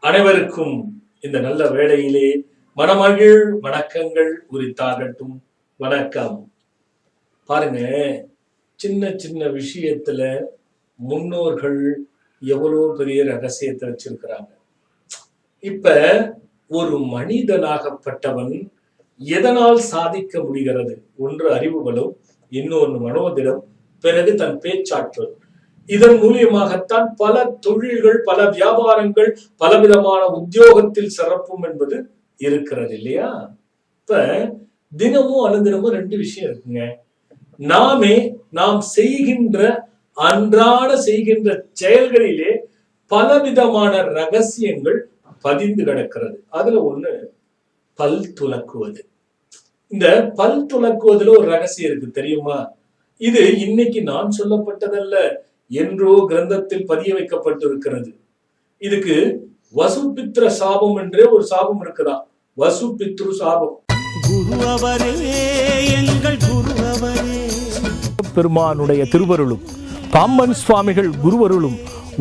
அனைவருக்கும் இந்த நல்ல வேளையிலே மனமகிழ் வணக்கங்கள் உரித்தாகட்டும். வணக்கம். பாருங்க, சின்ன சின்ன விஷயத்துல முன்னோர்கள் எவ்வளவு பெரிய ரகசியத்தை வச்சிருக்கிறாங்க. இப்ப ஒரு மனிதனாகப்பட்டவன் எதனால் சாதிக்க முடிகிறது? ஒன்று அறிவுகளும், இன்னொன்று மனோதிடம், பிறகு தன் பேச்சாற்றல். இதன் மூலியமாகத்தான் பல தொழில்கள், பல வியாபாரங்கள், பலவிதமான உத்தியோகத்தில் சிறப்பும் என்பது இருக்கிறது இல்லையா? இப்ப தினமும் அனுதினமும் ரெண்டு விஷயம் இருக்குங்க. நாம் செய்கின்ற அன்றாட செய்கின்ற செயல்களிலே பலவிதமான ரகசியங்கள் பதிந்து கிடக்கிறது. அதுல ஒண்ணு பல் துலக்குவது. இந்த பல் துலக்குவதுல ஒரு ரகசியம் இருக்கு, தெரியுமா? இது இன்னைக்கு நான் சொல்லப்பட்டதல்ல, என்றோ கிரந்தத்தில் பதிய வைக்கப்பட்டிருக்கிறது. இதுக்கு வசுபித்ர சாபம் என்றே ஒரு சாபம் இருக்குதா. வசுபித்ரு சாபம். பெருமானுடைய திருவருளும் பாம்பன் சுவாமிகள் குருவருளும்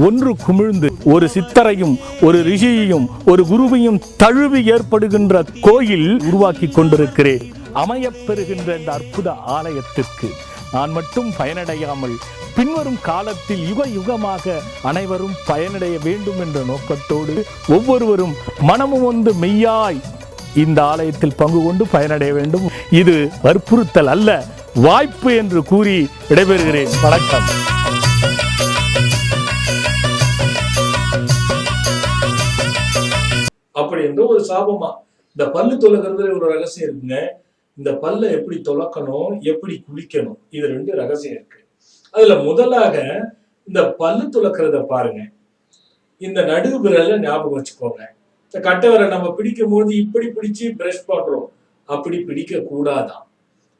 ஒன்று குமிழ்ந்து ஒரு சித்தரையும் ஒரு ரிஷியையும் ஒரு குருவையும் தழுவி ஏற்படுகின்ற கோயில் உருவாக்கி கொண்டிருக்கிறேன். அமையப்பெறுகின்ற இந்த அற்புத ஆலயத்திற்கு நான் மட்டும் பயனடையாமல் பின்வரும் காலத்தில் யுக யுகமாக அனைவரும் பயனடைய வேண்டும் என்ற நோக்கத்தோடு ஒவ்வொருவரும் மனமும் வந்து மெய்யாய் இந்த ஆலயத்தில் பங்கு கொண்டு பயனடைய வேண்டும். இது வற்புறுத்தல் அல்ல, வாய்ப்பு என்று கூறி விடைபெறுகிறேன். வணக்கம். அப்படி என்று ஒரு சாபமா. இந்த பல்லு தொலைக்கிறதுல ஒரு ரகசியம் இருக்குங்க. இந்த பல்ல எப்படி தொலைக்கணும், எப்படி குளிக்கணும், இது ரெண்டு ரகசியம் இருக்கு. அதுல முதலாக இந்த பல்லு துலக்கிறத பாருங்க. இந்த நடு விரல ஞாபகம் வச்சுக்கோங்க. இந்த கட்டை விரலை நம்ம பிடிக்கும் போது இப்படி பிடிச்சு பிரஷ் பண்றோம், அப்படி பிடிக்க கூடாதான்.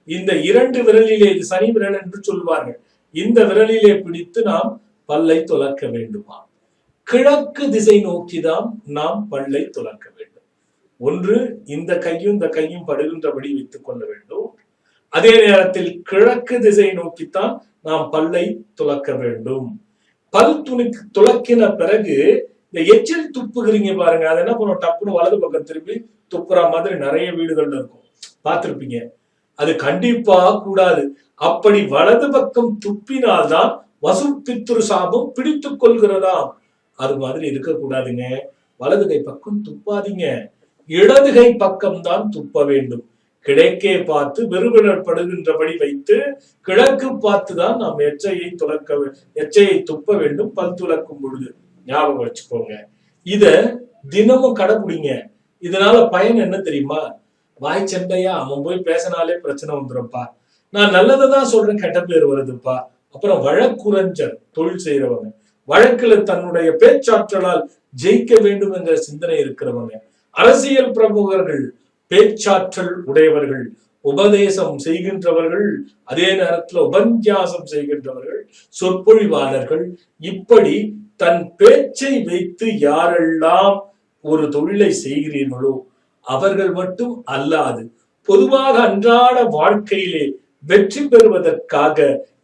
இந்த இரண்டு விரலிலே, இது சனி விரல் என்று சொல்வார்கள், இந்த விரலிலே பிடித்து நாம் பல்லை துலக்க வேண்டுமா? கிழக்கு திசை நோக்கிதான் நாம் பல்லை துலக்க வேண்டும். ஒன்று இந்த கையும் படுகின்றபடி வைத்துக் கொள்ள வேண்டும். அதே நேரத்தில் கிழக்கு திசை நோக்கித்தான் நாம் பல்லை துலக்க வேண்டும். பல் துலக்கின பிறகு இந்த எச்சில் துப்புகிறீங்க பாருங்க, அது என்ன பண்ணும், டப்புன்னு வலது பக்கம் திருப்பி துப்புற மாதிரி நிறைய வீடுகள்ல இருக்கும், பார்த்திருப்பீங்க. அது கண்டிப்பா கூடாது. அப்படி வலது பக்கம் துப்பினால்தான் வசுபித்ரு சாபம் பிடித்துக் கொள்கிறதா. அது மாதிரி இருக்கக்கூடாதுங்க. வலது கை பக்கம் துப்பாதீங்க, இடது கை பக்கம் தான் துப்ப வேண்டும். கிழக்கே பார்த்து விருவினர் படுகின்றபடி வைத்து கிழக்கு பார்த்துதான் நாம் எச்சையை துப்ப வேண்டும் பல் துலக்கும் பொழுது. ஞாபகம் வச்சுக்கோங்க. இத தினமும் கடைபிடிங்க. இதனால பயன் என்ன தெரியுமா? வாய் சண்டையா அவன் போய் பேசினாலே பிரச்சனை வந்துடும்ப்பா. நான் நல்லதை தான் சொல்றேன், கெட்ட பேர் வருதுப்பா. அப்புறம் வழக்குரைஞர், தொழில் செய்யறவங்க, வழக்குல தன்னுடைய பேச்சாற்றலால் ஜெயிக்க வேண்டும் என்ற சிந்தனை இருக்கிறவங்க, அரசியல் பிரமுகர்கள், பேச்சாற்றல் உடையவர்கள், உபதேசம் செய்கின்றவர்கள், அதே நேரத்தில் உபன்யாசம் செய்கின்றவர்கள், சொற்பொழிவாளர்கள், இப்படி தன் பேச்சை வைத்து யாரெல்லாம் ஒரு தொழிலை செய்கிறீர்களோ அவர்கள் மட்டும் அல்லாது பொதுவாக அன்றாட வாழ்க்கையிலே வெற்றி பெறுவதற்காக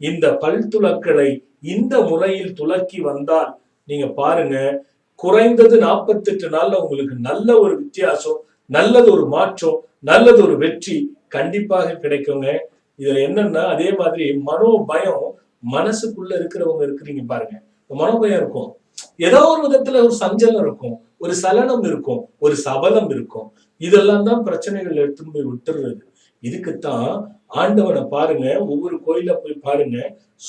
இந்த பல் துலக்களை இந்த முறையில் துலக்கி வந்தால் நீங்க பாருங்க, குறைந்தது 48 நாள்ல உங்களுக்கு நல்ல ஒரு வித்தியாசம், நல்லது ஒரு மாற்றம், நல்லது ஒரு வெற்றி கண்டிப்பாக கிடைக்குங்க. இதுல என்னன்னா, அதே மாதிரி மனோபயம், மனசுக்குள்ள இருக்கிறவங்க இருக்கிறீங்க பாருங்க, மனோபயம் இருக்கும், ஏதோ ஒரு விதத்துல ஒரு சஞ்சலம் இருக்கும், ஒரு சலனம் இருக்கும், ஒரு சபலம் இருக்கும். இதெல்லாம் தான் பிரச்சனைகள் எடுத்துன்னு போய் விட்டுறது. இதுக்குத்தான் ஆண்டவனை பாருங்க, ஒவ்வொரு கோயில போய் பாருங்க,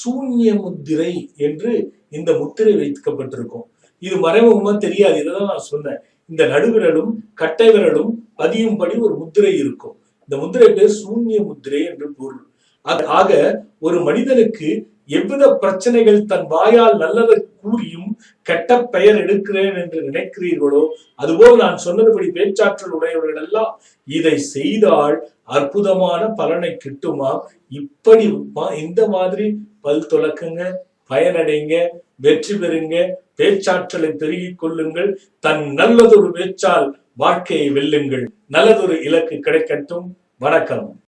சூன்ய முத்திரை என்று இந்த முத்திரை வைக்கப்பட்டிருக்கும். இது மறைமுகமா தெரியாது, இதான் நான் சொன்னேன். இந்த நடுவிரலும் கட்டை விரலும் பதியும்படி ஒரு முத்திரை இருக்கும். இந்த முத்திரை பேர் சூன்ய முத்திரை என்று பொருள். ஆக ஒரு மனிதனுக்கு எவ்வித பிரச்சனைகள் தன் வாயால் நல்லதை கூறியும் கெட்ட பெயர் எடுக்கிறேன் என்று நினைக்கிறீர்களோ, அதுபோல் நான் சொன்னதுபடி பேச்சாற்றல் உடையவர்கள் எல்லாம் இதை செய்தால் அற்புதமான பலனை கிட்டுமா. இப்படி இந்த மாதிரி பல் துலக்குங்க, பயனடைங்க, வெற்றி பெறுங்க, பேச்சாற்றலை பெருகிக் கொள்ளுங்கள், தன் நல்லதொரு பேச்சால் வாழ்க்கையை வெல்லுங்கள். நல்லதொரு இலக்கு கிடைக்கட்டும். வணக்கம்.